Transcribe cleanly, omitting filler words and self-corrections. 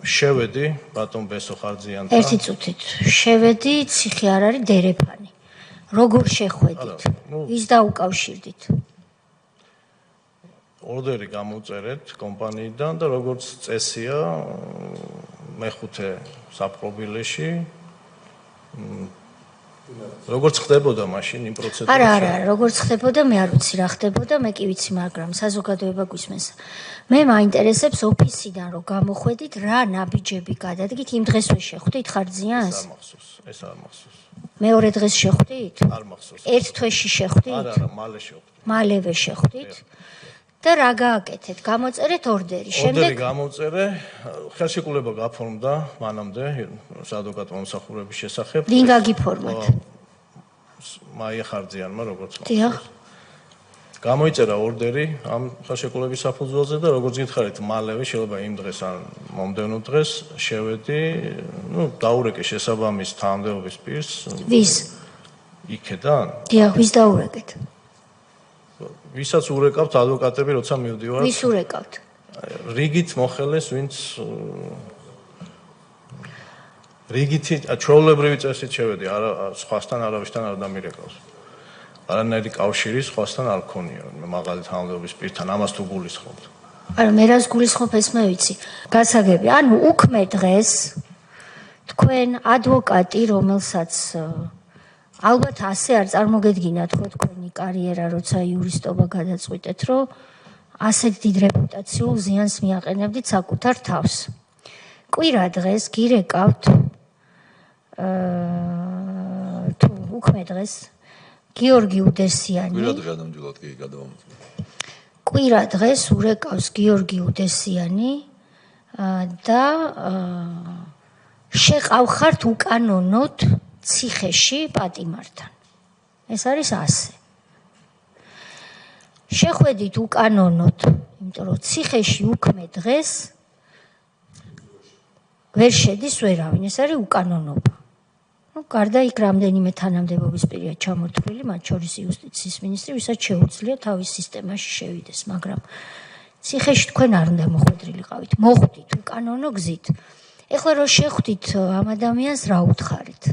შევედი ბატონ ბესო ხარძიანთან. ერთი წუთით. შევედი, ციხე არ არის დერეფანი. როგორ შეხვედით? ვის დაუკავშირდით? ორდერი გამოვწერეთ კომპანიიდან და როგორც წესია მეხუთე საფრთხილეში როგორც ხდებოდა მაშინ იმ პროცედურაში? არა, როგორც ხდებოდა, მე არ ვიცი რა ხდებოდა, მე კი ვიცი, მაგრამ საზოგადოება გვისმენს. მე მაინტერესებს ოფისიდან რომ გამოხვედით, რა ნაბიჯები გადადგით, იმ დღესვე შეხვდით ხარძიანს? ეს არ მახსოვს. მეორე დღეს შეხვდით? არ მახსოვს. ერთ თვეში შეხვდით? არა, მალე შეხვდით. მალევე შეხვდით? და რა გააკეთეთ? გამოწერეთ ორდერი. შემდეგ ორდერი გამოვწერე, ხელშეკრულება გაფორმდა მანამდე საადვოკატო მომსახურების შესახებ. ვინ გაგიფორმათ? მაია ხარძიანმა როგორც დიახ. გამოიწერა ორდერი ამ ხელშეკრულების საფუძველზე და როგორც გითხარით, მალევე შეიძლება იმ დღეს ან მომდევნო დღეს შევედი, დაურეკე შესაბამის თანამდებობის პირს. ვის? იქედან? დიახ, ვის დაურეკეთ? ვისაც ურეკავთ ადვოკატები, როცა მივდივართ. ვის ურეკავთ? რიგით მოხელეს, ვინც რიგითი ჩვეულებრივი წესით შევედი, არა სხვასთან არავისთან არ დამირეკავს. არანაირი კავშირი სხვასთან არ ქონია, მაღალი თანამდებობის პირთან, ამას თუ გულისხმობთ. არა, მე რას გულისხმობ, ეს მე ვიცი. გასაგები, ანუ უქმე დღეს თქვენ ადვოკატი, რომელსაც ალბათ ასე არ წარმოგედგინათ ხო თქვენი კარიერა, როცა იურისტობა გადაწყვიტეთ, რომ ასეთ დიდ რეპუტაციულ ზიანს მიაყენებდით საკუთარ თავს. კვირა დღეს გირეკავთ თუ უქმე დღეს გიორგი უდესიანი. კვირა დღე ნამდვილად კი გადავამოწმე. კვირა დღეს ურეკავს გიორგი უდესიანი და შეყავხართ უკანონოდ ციხეში პატიმართან. ეს არის ასე. შეხვედით უკანონოდ, იმიტომ რომ ციხეში უქმე დღეს ვერ შედის ვერავინ, ეს არის უკანონობა. გარდა იქ რამდენიმე თანამდებობის პირია ჩამოთვლილი, მათ შორის იუსტიციის მინისტრი, ვისაც შეუძლია თავის სისტემაში შევიდეს, მაგრამ ციხეში თქვენ არ უნდა მოხვედრილიყავით, მოხვდით უკანონო გზით. ეხლა რომ შეხვდით ამ ადამიანს, რა უთხარით?